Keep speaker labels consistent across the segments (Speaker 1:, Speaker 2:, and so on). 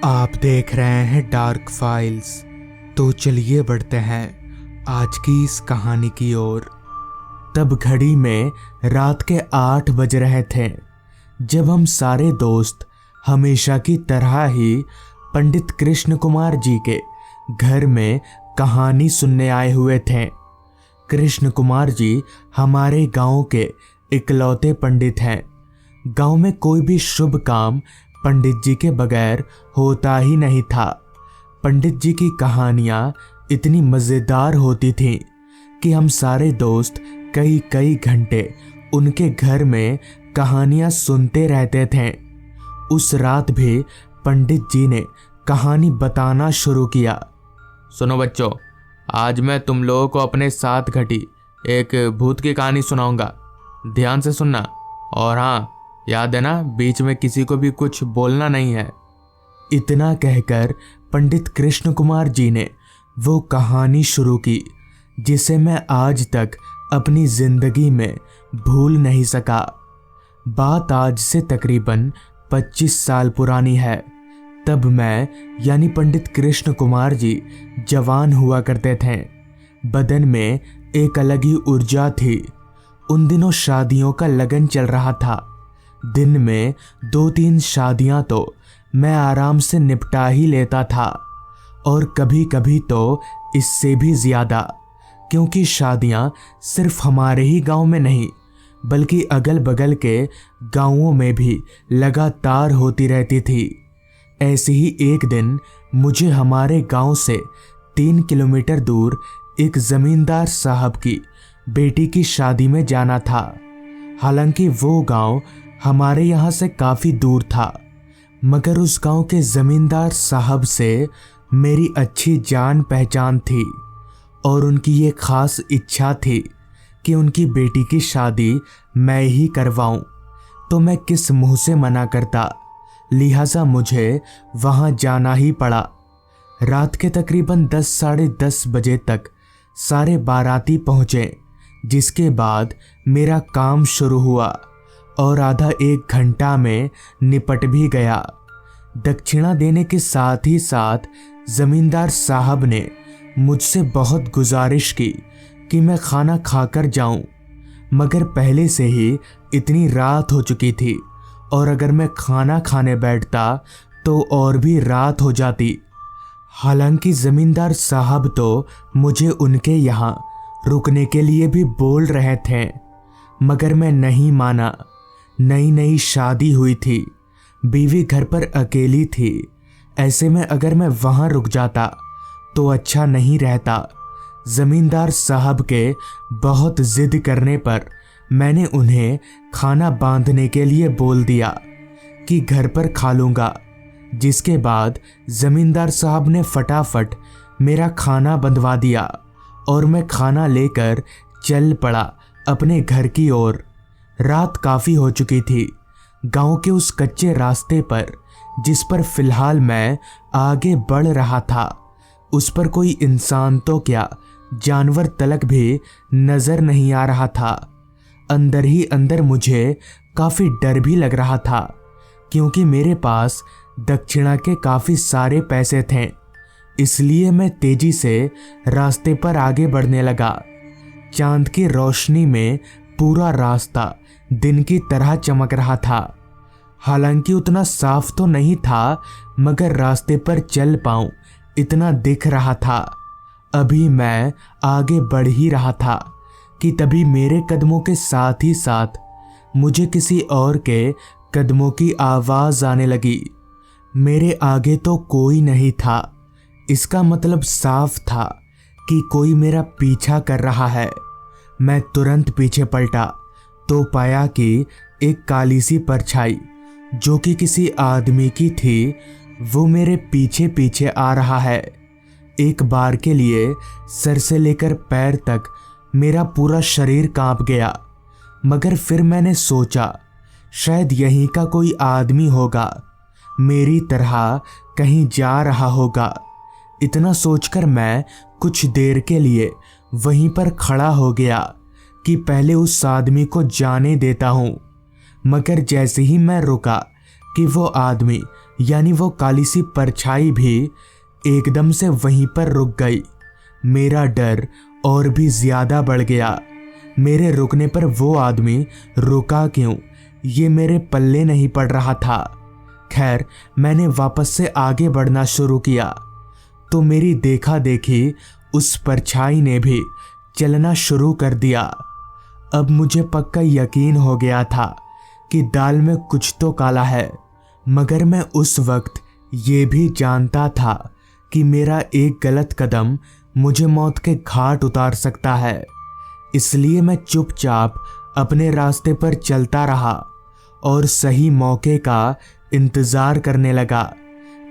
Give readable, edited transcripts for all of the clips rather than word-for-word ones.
Speaker 1: आप देख रहे हैं डार्क फाइल्स। तो चलिए बढ़ते हैं आज की इस कहानी की ओर। तब घड़ी में रात के 8 बज रहे थे जब हम सारे दोस्त हमेशा की तरह ही पंडित कृष्ण कुमार जी के घर में कहानी सुनने आए हुए थे। कृष्ण कुमार जी हमारे गांव के इकलौते पंडित हैं। गांव में कोई भी शुभ काम पंडित जी के बगैर होता ही नहीं था। पंडित जी की कहानियाँ इतनी मज़ेदार होती थीं कि हम सारे दोस्त कई कई घंटे उनके घर में कहानियाँ सुनते रहते थे। उस रात भी पंडित जी ने कहानी बताना शुरू किया।
Speaker 2: सुनो बच्चों, आज मैं तुम लोगों को अपने साथ घटी एक भूत की कहानी सुनाऊंगा। ध्यान से सुनना, और हाँ, याद है ना, बीच में किसी को भी कुछ बोलना नहीं है।
Speaker 1: इतना कहकर पंडित कृष्ण कुमार जी ने वो कहानी शुरू की जिसे मैं आज तक अपनी जिंदगी में भूल नहीं सका। बात आज से तकरीबन 25 साल पुरानी है। तब मैं यानी पंडित कृष्ण कुमार जी जवान हुआ करते थे। बदन में एक अलग ही ऊर्जा थी। उन दिनों शादियों का लगन चल रहा था। दिन में 2-3 शादियां तो मैं आराम से निपटा ही लेता था, और कभी कभी तो इससे भी ज़्यादा, क्योंकि शादियां सिर्फ हमारे ही गांव में नहीं बल्कि अगल बगल के गांवों में भी लगातार होती रहती थी। ऐसे ही एक दिन मुझे हमारे गांव से 3 किलोमीटर दूर एक ज़मींदार साहब की बेटी की शादी में जाना था। हालांकि वो गांव हमारे यहाँ से काफ़ी दूर था, मगर उस गांव के ज़मींदार साहब से मेरी अच्छी जान पहचान थी और उनकी ये ख़ास इच्छा थी कि उनकी बेटी की शादी मैं ही करवाऊं। तो मैं किस मुंह से मना करता, लिहाजा मुझे वहाँ जाना ही पड़ा। रात के तकरीबन 10 साढ़े 10 बजे तक सारे बाराती पहुँचे, जिसके बाद मेरा काम शुरू हुआ और आधा 1 घंटा में निपट भी गया। दक्षिणा देने के साथ ही साथ ज़मींदार साहब ने मुझसे बहुत गुजारिश की कि मैं खाना खाकर जाऊं, मगर पहले से ही इतनी रात हो चुकी थी और अगर मैं खाना खाने बैठता तो और भी रात हो जाती। हालांकि ज़मींदार साहब तो मुझे उनके यहाँ रुकने के लिए भी बोल रहे थे, मगर मैं नहीं माना। नई नई शादी हुई थी, बीवी घर पर अकेली थी। ऐसे में अगर मैं वहाँ रुक जाता तो अच्छा नहीं रहता। ज़मींदार साहब के बहुत ज़िद करने पर मैंने उन्हें खाना बांधने के लिए बोल दिया कि घर पर खा लूँगा, जिसके बाद ज़मींदार साहब ने फटाफट मेरा खाना बंधवा दिया और मैं खाना लेकर चल पड़ा अपने घर की ओर। रात काफ़ी हो चुकी थी। गांव के उस कच्चे रास्ते पर जिस पर फिलहाल मैं आगे बढ़ रहा था, उस पर कोई इंसान तो क्या, जानवर तलक भी नज़र नहीं आ रहा था। अंदर ही अंदर मुझे काफ़ी डर भी लग रहा था, क्योंकि मेरे पास दक्षिणा के काफ़ी सारे पैसे थे। इसलिए मैं तेज़ी से रास्ते पर आगे बढ़ने लगा। चांद की रोशनी में पूरा रास्ता दिन की तरह चमक रहा था। हालांकि उतना साफ तो नहीं था, मगर रास्ते पर चल पाऊं इतना दिख रहा था। अभी मैं आगे बढ़ ही रहा था कि तभी मेरे कदमों के साथ ही साथ मुझे किसी और के कदमों की आवाज़ आने लगी। मेरे आगे तो कोई नहीं था। इसका मतलब साफ था कि कोई मेरा पीछा कर रहा है। मैं तुरंत पीछे पलटा तो पाया कि एक काली सी परछाई, जो कि किसी आदमी की थी, वो मेरे पीछे पीछे आ रहा है। एक बार के लिए सर से लेकर पैर तक मेरा पूरा शरीर कांप गया, मगर फिर मैंने सोचा शायद यहीं का कोई आदमी होगा, मेरी तरह कहीं जा रहा होगा। इतना सोचकर मैं कुछ देर के लिए वहीं पर खड़ा हो गया कि पहले उस आदमी को जाने देता हूँ। मगर जैसे ही मैं रुका, कि वो आदमी यानी वो काली सी परछाई भी एकदम से वहीं पर रुक गई। मेरा डर और भी ज्यादा बढ़ गया। मेरे रुकने पर वो आदमी रुका क्यों, ये मेरे पल्ले नहीं पड़ रहा था। खैर, मैंने वापस से आगे बढ़ना शुरू किया तो मेरी देखा देखी उस परछाई ने भी चलना शुरू कर दिया। अब मुझे पक्का यकीन हो गया था कि दाल में कुछ तो काला है, मगर मैं उस वक्त ये भी जानता था कि मेरा एक गलत कदम मुझे मौत के घाट उतार सकता है। इसलिए मैं चुपचाप अपने रास्ते पर चलता रहा और सही मौके का इंतज़ार करने लगा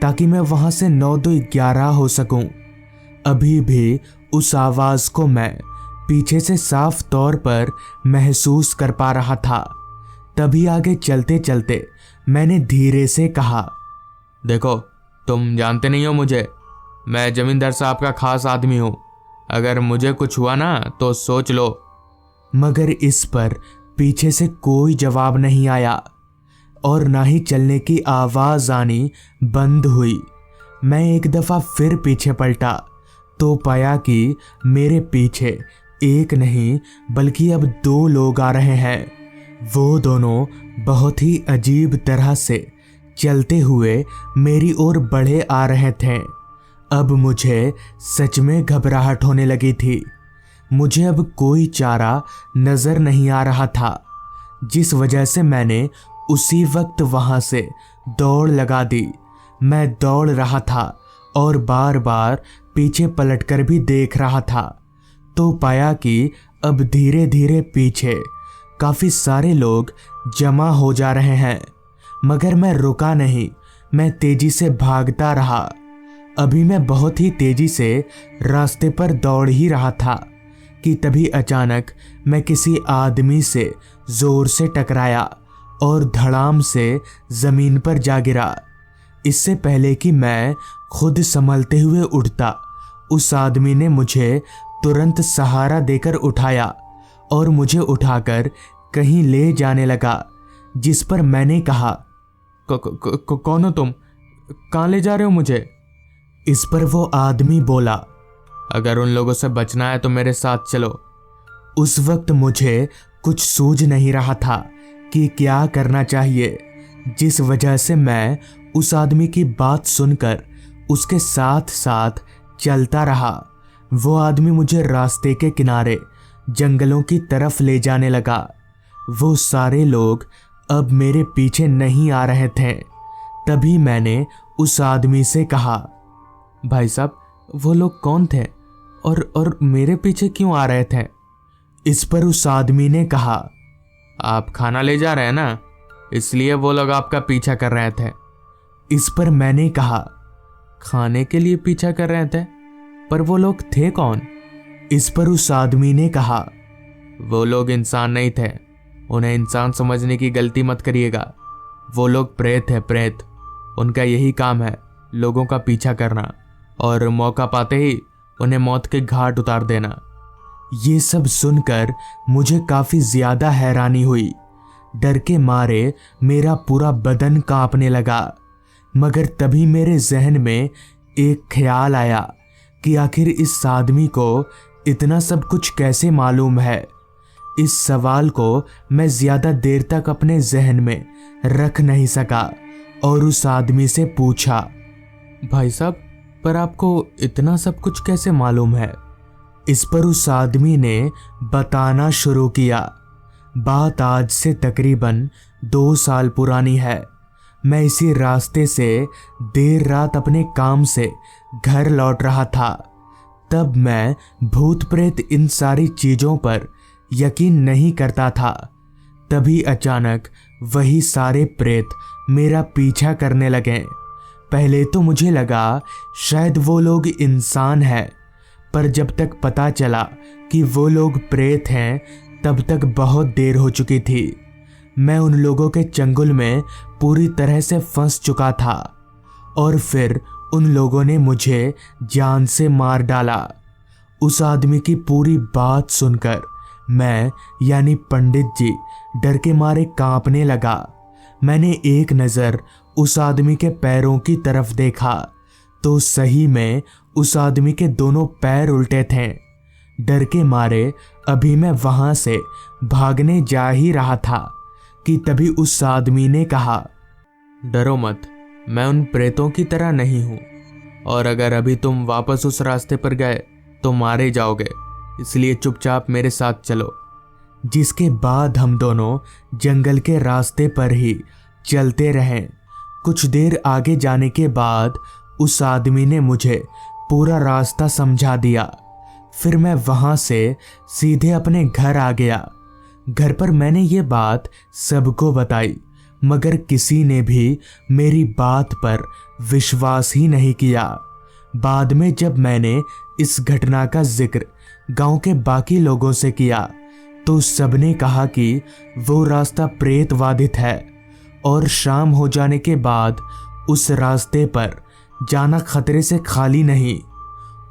Speaker 1: ताकि मैं वहाँ से 9-2-11 हो सकूं। अभी भी उस आवाज़ को मैं पीछे से साफ तौर पर महसूस कर पा रहा था। तभी आगे चलते चलते मैंने धीरे से कहा,
Speaker 2: देखो, तुम जानते नहीं हो मुझे। मैं जमींदार साहब का खास आदमी हूँ। अगर मुझे कुछ हुआ ना तो सोच लो।
Speaker 1: मगर इस पर पीछे से कोई जवाब नहीं आया और ना ही चलने की आवाज़ आनी बंद हुई। मैं एक दफ़ा फिर पीछे पलटा तो पाया कि मेरे पीछे एक नहीं बल्कि अब 2 लोग आ रहे हैं। वो दोनों बहुत ही अजीब तरह से चलते हुए मेरी ओर बढ़े आ रहे थे। अब मुझे सच में घबराहट होने लगी थी। मुझे अब कोई चारा नज़र नहीं आ रहा था, जिस वजह से मैंने उसी वक्त वहाँ से दौड़ लगा दी। मैं दौड़ रहा था और बार बार पीछे पलटकर भी देख रहा था तो पाया कि अब धीरे धीरे पीछे काफ़ी सारे लोग जमा हो जा रहे हैं। मगर मैं रुका नहीं, मैं तेजी से भागता रहा। अभी मैं बहुत ही तेजी से रास्ते पर दौड़ ही रहा था कि तभी अचानक मैं किसी आदमी से जोर से टकराया और धड़ाम से ज़मीन पर जा गिरा। इससे पहले कि मैं खुद संभलते हुए उठता, उस आदमी ने मुझे तुरंत सहारा देकर उठाया और मुझे उठाकर कहीं ले जाने लगा, जिस पर मैंने कहा,
Speaker 2: कौन हो तुम? कहाँ ले जा रहे हो मुझे?
Speaker 1: इस पर वो आदमी बोला,
Speaker 2: अगर उन लोगों से बचना है तो मेरे साथ चलो।
Speaker 1: उस वक्त मुझे कुछ सूझ नहीं रहा था कि क्या करना चाहिए, जिस वजह से मैं उस आदमी की बात सुनकर उसके साथ साथ चलता रहा। वो आदमी मुझे रास्ते के किनारे जंगलों की तरफ ले जाने लगा। वो सारे लोग अब मेरे पीछे नहीं आ रहे थे। तभी मैंने उस आदमी से कहा,
Speaker 2: भाई साहब, वो लोग कौन थे और मेरे पीछे क्यों आ रहे थे?
Speaker 1: इस पर उस आदमी ने कहा,
Speaker 2: आप खाना ले जा रहे हैं ना, इसलिए वो लोग आपका पीछा कर रहे थे।
Speaker 1: इस पर मैंने कहा,
Speaker 2: खाने के लिए पीछा कर रहे थे? पर वो लोग थे कौन?
Speaker 1: इस पर उस आदमी ने कहा,
Speaker 2: वो लोग इंसान नहीं थे, उन्हें इंसान समझने की गलती मत करिएगा। वो लोग प्रेत है, प्रेत। उनका यही काम है, लोगों का पीछा करना और मौका पाते ही उन्हें मौत के घाट उतार देना।
Speaker 1: ये सब सुनकर मुझे काफ़ी ज़्यादा हैरानी हुई। डर के मारे मेरा पूरा बदन कांपने लगा। मगर तभी मेरे जहन में एक ख्याल आया कि आखिर इस आदमी को इतना सब कुछ कैसे मालूम है। इस सवाल को मैं ज़्यादा देर तक अपने जहन में रख नहीं सका और उस आदमी से पूछा,
Speaker 2: भाई साहब, पर आपको इतना सब कुछ कैसे मालूम है?
Speaker 1: इस पर उस आदमी ने बताना शुरू किया। बात आज से तकरीबन 2 साल पुरानी है। मैं इसी रास्ते से देर रात अपने काम से घर लौट रहा था। तब मैं भूत प्रेत इन सारी चीज़ों पर यकीन नहीं करता था। तभी अचानक वही सारे प्रेत मेरा पीछा करने लगे। पहले तो मुझे लगा शायद वो लोग इंसान हैं, पर जब तक पता चला कि वो लोग प्रेत हैं तब तक बहुत देर हो चुकी थी। मैं उन लोगों के चंगुल में पूरी तरह से फंस चुका था और फिर उन लोगों ने मुझे जान से मार डाला। उस आदमी की पूरी बात सुनकर मैं यानी पंडित जी डर के मारे कांपने लगा। मैंने एक नज़र उस आदमी के पैरों की तरफ देखा तो सही में उस आदमी के दोनों पैर उल्टे थे। डर के मारे अभी मैं वहां से भागने जा ही रहा था कि तभी उस आदमी ने कहा,
Speaker 2: डरो मत, मैं उन प्रेतों की तरह नहीं हूं, और अगर अभी तुम वापस उस रास्ते पर गए तो मारे जाओगे, इसलिए चुपचाप मेरे साथ चलो।
Speaker 1: जिसके बाद हम दोनों जंगल के रास्ते पर ही चलते रहे। कुछ देर आगे जाने के बाद उस आदमी ने मुझे पूरा रास्ता समझा दिया। फिर मैं वहां से सीधे अपने घर आ गया। घर पर मैंने ये बात सबको बताई, मगर किसी ने भी मेरी बात पर विश्वास ही नहीं किया। बाद में जब मैंने इस घटना का जिक्र गांव के बाकी लोगों से किया तो सबने कहा कि वो रास्ता प्रेत वादित है और शाम हो जाने के बाद उस रास्ते पर जाना खतरे से खाली नहीं।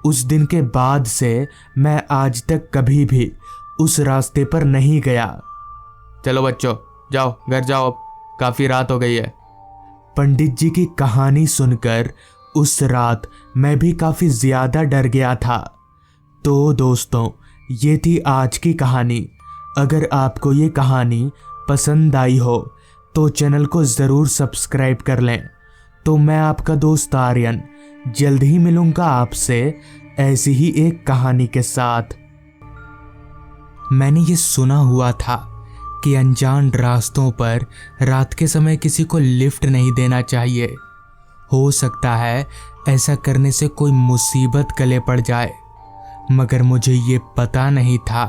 Speaker 1: उस दिन के बाद से मैं आज तक कभी भी उस रास्ते पर नहीं गया।
Speaker 2: चलो बच्चों, जाओ घर जाओ, अब काफी रात हो गई है।
Speaker 1: पंडित जी की कहानी सुनकर उस रात मैं भी काफी ज्यादा डर गया था। तो दोस्तों, ये थी आज की कहानी। अगर आपको ये कहानी पसंद आई हो तो चैनल को ज़रूर सब्सक्राइब कर लें। तो मैं आपका दोस्त आर्यन जल्द ही मिलूंगा आपसे ऐसी ही एक कहानी के साथ। मैंने ये सुना हुआ था कि अनजान रास्तों पर रात के समय किसी को लिफ्ट नहीं देना चाहिए। हो सकता है ऐसा करने से कोई मुसीबत गले पड़ जाए, मगर मुझे ये पता नहीं था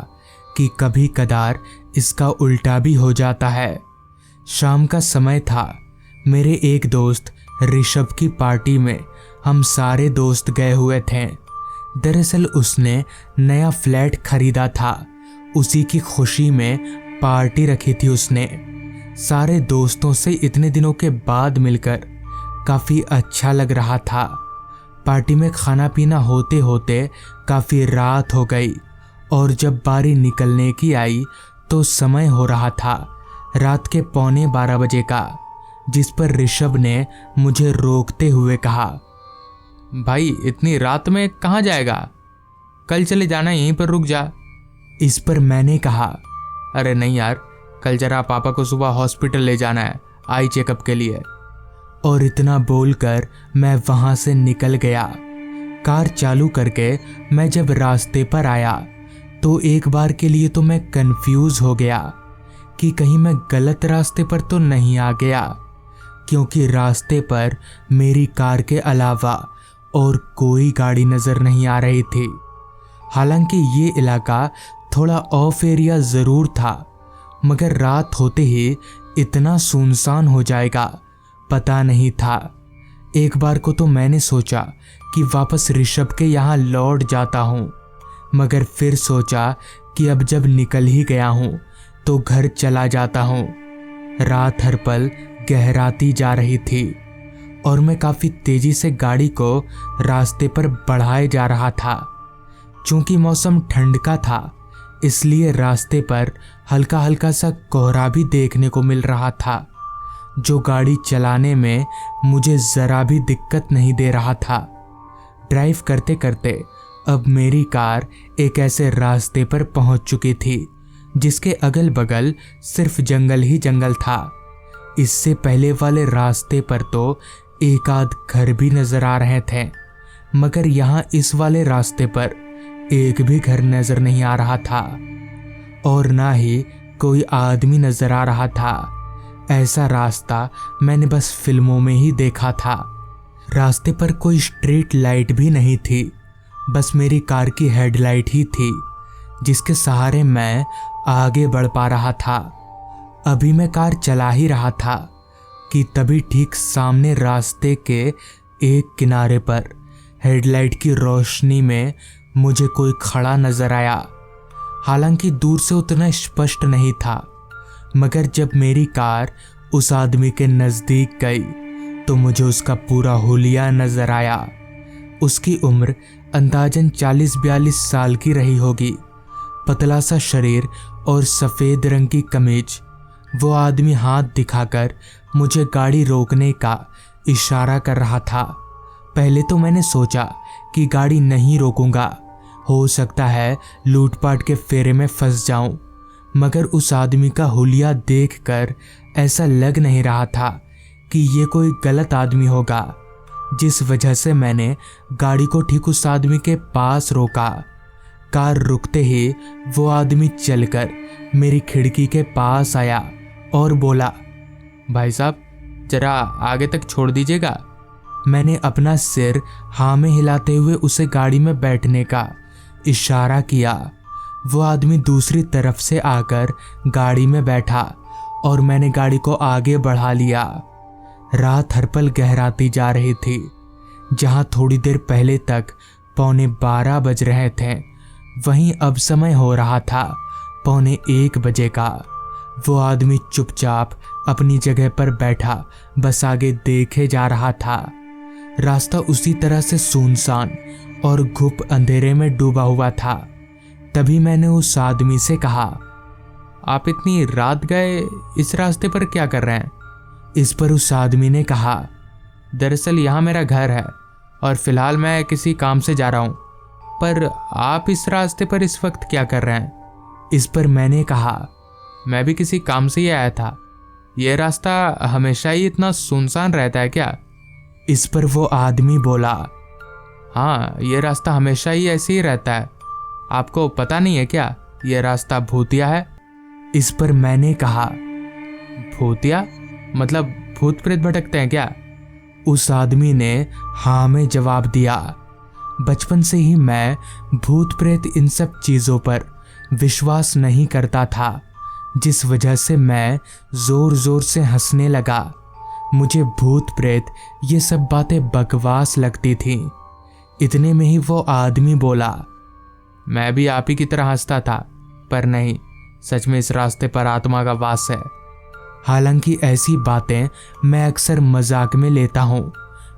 Speaker 1: कि कभी कदार इसका उल्टा भी हो जाता है। शाम का समय था। मेरे एक दोस्त ऋषभ की पार्टी में हम सारे दोस्त गए हुए थे। दरअसल उसने नया फ्लैट खरीदा था, उसी की खुशी में पार्टी रखी थी उसने। सारे दोस्तों से इतने दिनों के बाद मिलकर काफ़ी अच्छा लग रहा था। पार्टी में खाना पीना होते होते काफ़ी रात हो गई और जब बारी निकलने की आई तो समय हो रहा था रात के 11:15 बजे का, जिस पर ऋषभ ने मुझे रोकते हुए कहा,
Speaker 2: भाई इतनी रात में कहाँ जाएगा, कल चले जाना, यहीं पर रुक जा।
Speaker 1: इस पर मैंने कहा,
Speaker 2: अरे नहीं यार, कल जरा पापा को सुबह हॉस्पिटल ले जाना है आई चेकअप के लिए।
Speaker 1: और इतना बोलकर मैं वहां से निकल गया। कार चालू करके मैं जब रास्ते पर आया तो एक बार के लिए तो मैं कंफ्यूज हो गया कि कहीं मैं गलत रास्ते पर तो नहीं आ गया, क्योंकि रास्ते पर मेरी कार के अलावा और कोई गाड़ी नज़र नहीं आ रही थी। हालांकि ये इलाका थोड़ा ऑफ एरिया ज़रूर था, मगर रात होते ही इतना सुनसान हो जाएगा पता नहीं था। एक बार को तो मैंने सोचा कि वापस ऋषभ के यहाँ लौट जाता हूँ, मगर फिर सोचा कि अब जब निकल ही गया हूँ तो घर चला जाता हूँ। रात हर पल गहराती जा रही थी और मैं काफ़ी तेज़ी से गाड़ी को रास्ते पर बढ़ाए जा रहा था। चूँकि मौसम ठंड का था, इसलिए रास्ते पर हल्का हल्का सा कोहरा भी देखने को मिल रहा था, जो गाड़ी चलाने में मुझे ज़रा भी दिक्कत नहीं दे रहा था। ड्राइव करते करते अब मेरी कार एक ऐसे रास्ते पर पहुंच चुकी थी जिसके अगल बगल सिर्फ जंगल ही जंगल था। इससे पहले वाले रास्ते पर तो एक आध घर भी नज़र आ रहे थे, मगर यहाँ इस वाले रास्ते पर एक भी घर नज़र नहीं आ रहा था और ना ही कोई आदमी नज़र आ रहा था। ऐसा रास्ता मैंने बस फिल्मों में ही देखा था। रास्ते पर कोई स्ट्रीट लाइट भी नहीं थी, बस मेरी कार की हेडलाइट ही थी जिसके सहारे मैं आगे बढ़ पा रहा था। अभी मैं कार चला ही रहा था कि तभी ठीक सामने रास्ते के एक किनारे पर हेडलाइट की रोशनी में मुझे कोई खड़ा नजर आया। हालांकि दूर से उतना स्पष्ट नहीं था, मगर जब मेरी कार उस आदमी के नज़दीक गई तो मुझे उसका पूरा हुलिया नजर आया। उसकी उम्र अंदाजन 40-42 साल की रही होगी। पतला सा शरीर और सफ़ेद रंग की कमीज। वो आदमी हाथ दिखाकर मुझे गाड़ी रोकने का इशारा कर रहा था। पहले तो मैंने सोचा कि गाड़ी नहीं रोकूंगा, हो सकता है लूटपाट के फेरे में फंस जाऊं, मगर उस आदमी का हुलिया देखकर ऐसा लग नहीं रहा था कि ये कोई गलत आदमी होगा, जिस वजह से मैंने गाड़ी को ठीक उस आदमी के पास रोका। कार रुकते ही वो आदमी चलकर मेरी खिड़की के पास आया और बोला,
Speaker 2: भाई साहब जरा आगे तक छोड़ दीजिएगा।
Speaker 1: मैंने अपना सिर हाँ में हिलाते हुए उसे गाड़ी में बैठने का इशारा किया। वो आदमी दूसरी तरफ से आकर गाड़ी में बैठा और मैंने गाड़ी को आगे बढ़ा लिया। रात हर पल गहराती जा रही थी। जहां थोड़ी देर पहले तक 11:15 बज रहे थे, वहीं अब समय हो रहा था 1:15 बजे का। वो आदमी चुपचाप अपनी जगह पर बैठा बस आगे देखे जा रहा था। रास्ता उसी तरह से सुनसान और घुप अंधेरे में डूबा हुआ था। तभी मैंने उस आदमी से कहा,
Speaker 2: आप इतनी रात गए इस रास्ते पर क्या कर रहे हैं?
Speaker 1: इस पर उस आदमी ने कहा,
Speaker 2: दरअसल यहाँ मेरा घर है और फिलहाल मैं किसी काम से जा रहा हूँ, पर आप इस रास्ते पर इस वक्त क्या कर रहे हैं?
Speaker 1: इस पर मैंने कहा,
Speaker 2: मैं भी किसी काम से ही आया था। ये रास्ता हमेशा ही इतना सुनसान रहता है क्या?
Speaker 1: इस पर वो आदमी बोला,
Speaker 2: हाँ, ये रास्ता हमेशा ही ऐसे ही रहता है। आपको पता नहीं है क्या ये रास्ता भूतिया है?
Speaker 1: इस पर मैंने कहा,
Speaker 2: भूतिया मतलब भूत प्रेत भटकते हैं क्या?
Speaker 1: उस आदमी ने हाँ में जवाब दिया। बचपन से ही मैं भूत प्रेत इन सब चीज़ों पर विश्वास नहीं करता था, जिस वजह से मैं जोर जोर से हंसने लगा। मुझे भूत प्रेत ये सब बातें बकवास लगती थीं। इतने में ही वो आदमी बोला,
Speaker 2: मैं भी आप ही की तरह हंसता था, पर नहीं, सच में इस रास्ते पर आत्मा का वास है।
Speaker 1: हालांकि ऐसी बातें मैं अक्सर मजाक में लेता हूँ,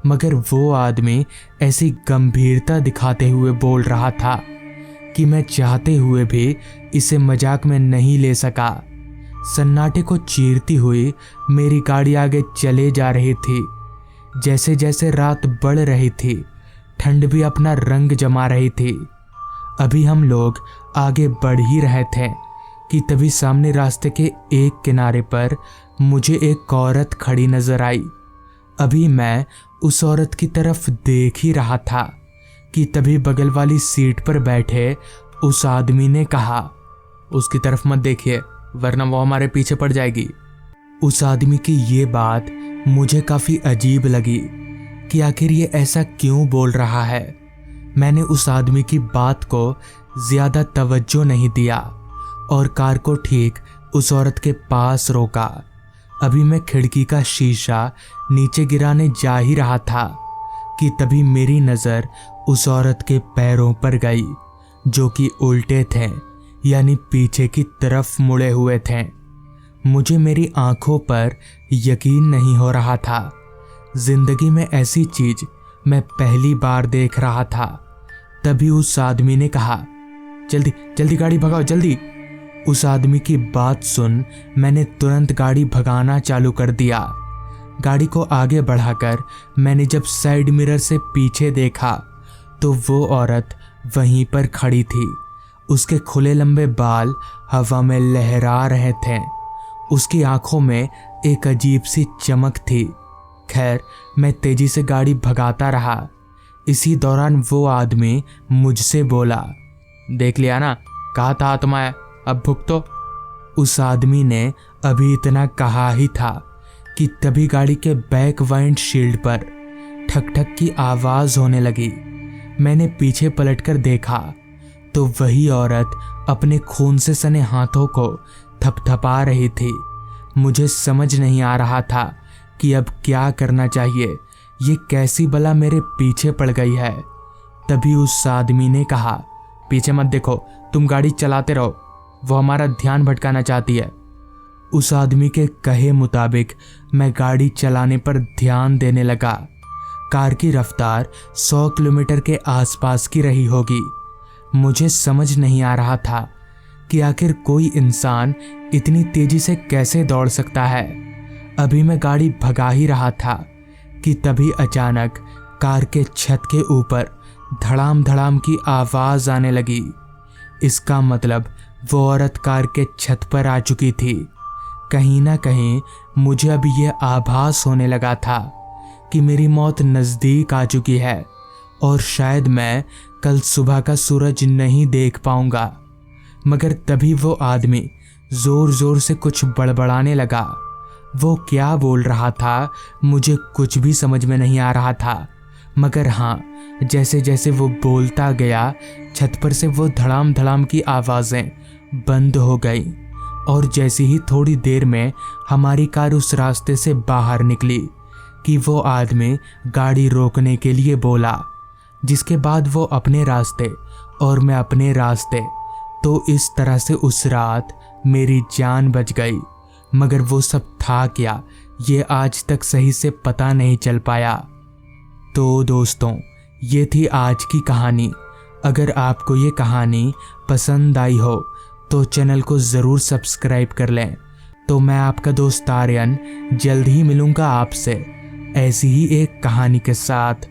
Speaker 1: मगर वो आदमी ऐसी गंभीरता दिखाते हुए बोल रहा था कि मैं चाहते हुए भी इसे मजाक में नहीं ले सका। सन्नाटे को चीरती हुई मेरी गाड़ी आगे चले जा रही थी। जैसे जैसे रात बढ़ रही थी, ठंड भी अपना रंग जमा रही थी। अभी हम लोग आगे बढ़ ही रहे थे कि तभी सामने रास्ते के एक किनारे पर मुझे एक औरत खड़ी नजर आई। अभी मैं उस औरत की तरफ देख ही रहा था कि तभी बगल वाली सीट पर बैठे उस आदमी ने कहा,
Speaker 2: उसकी तरफ मत देखिए वरना वो हमारे पीछे पड़ जाएगी।
Speaker 1: उस आदमी की ये बात मुझे काफ़ी अजीब लगी कि आखिर ये ऐसा क्यों बोल रहा है। मैंने उस आदमी की बात को ज़्यादा तवज्जो नहीं दिया और कार को ठीक उस औरत के पास रोका। अभी मैं खिड़की का शीशा नीचे गिराने जा ही रहा था कि तभी मेरी नज़र उस औरत के पैरों पर गई, जो कि उल्टे थे, यानी पीछे की तरफ मुड़े हुए थे। मुझे मेरी आंखों पर यकीन नहीं हो रहा था। जिंदगी में ऐसी चीज मैं पहली बार देख रहा था। तभी उस आदमी ने कहा, जल्दी जल्दी गाड़ी भगाओ जल्दी। उस आदमी की बात सुन मैंने तुरंत गाड़ी भगाना चालू कर दिया। गाड़ी को आगे बढ़ाकर मैंने जब साइड मिरर से पीछे देखा तो वो औरत वहीं पर खड़ी थी। उसके खुले लंबे बाल हवा में लहरा रहे थे। उसकी आंखों में एक अजीब सी चमक थी। खैर, मैं तेजी से गाड़ी भगाता रहा। इसी दौरान वो आदमी मुझसे बोला,
Speaker 2: देख लिया ना, कहा था आत्मा है, अब भुगतो।
Speaker 1: उस आदमी ने अभी इतना कहा ही था कि तभी गाड़ी के बैक वाइंड शील्ड पर ठक ठक की आवाज होने लगी। मैंने पीछे पलटकर देखा तो वही औरत अपने खून से सने हाथों को थपथपा रही थी। मुझे समझ नहीं आ रहा था कि अब क्या करना चाहिए। ये कैसी बला मेरे पीछे पड़ गई है। तभी उस आदमी ने कहा,
Speaker 2: पीछे मत देखो, तुम गाड़ी चलाते रहो, वो हमारा ध्यान भटकाना चाहती है।
Speaker 1: उस आदमी के कहे मुताबिक मैं गाड़ी चलाने पर ध्यान देने लगा। कार की रफ्तार 100 किलोमीटर के आसपास की रही होगी। मुझे समझ नहीं आ रहा था कि आखिर कोई इंसान इतनी तेजी से कैसे दौड़ सकता है। अभी मैं गाड़ी भगा ही रहा था कि तभी अचानक कार के छत के ऊपर धड़ाम धड़ाम की आवाज़ आने लगी। इसका मतलब वो औरत कार के छत पर आ चुकी थी। कहीं ना कहीं मुझे अब यह आभास होने लगा था कि मेरी मौत नज़दीक आ चुकी है और शायद मैं कल सुबह का सूरज नहीं देख पाऊंगा। मगर तभी वो आदमी ज़ोर ज़ोर से कुछ बड़बड़ाने लगा। वो क्या बोल रहा था मुझे कुछ भी समझ में नहीं आ रहा था, मगर हाँ, जैसे जैसे वो बोलता गया छत पर से वो धड़ाम धड़ाम की आवाज़ें बंद हो गई और जैसे ही थोड़ी देर में हमारी कार उस रास्ते से बाहर निकली कि वो आदमी गाड़ी रोकने के लिए बोला, जिसके बाद वो अपने रास्ते और मैं अपने रास्ते। तो इस तरह से उस रात मेरी जान बच गई। मगर वो सब था क्या, ये आज तक सही से पता नहीं चल पाया। तो दोस्तों, ये थी आज की कहानी। अगर आपको ये कहानी पसंद आई हो तो चैनल को ज़रूर सब्सक्राइब कर लें। तो मैं आपका दोस्त आर्यन जल्द ही मिलूँगा आपसे ऐसी ही एक कहानी के साथ।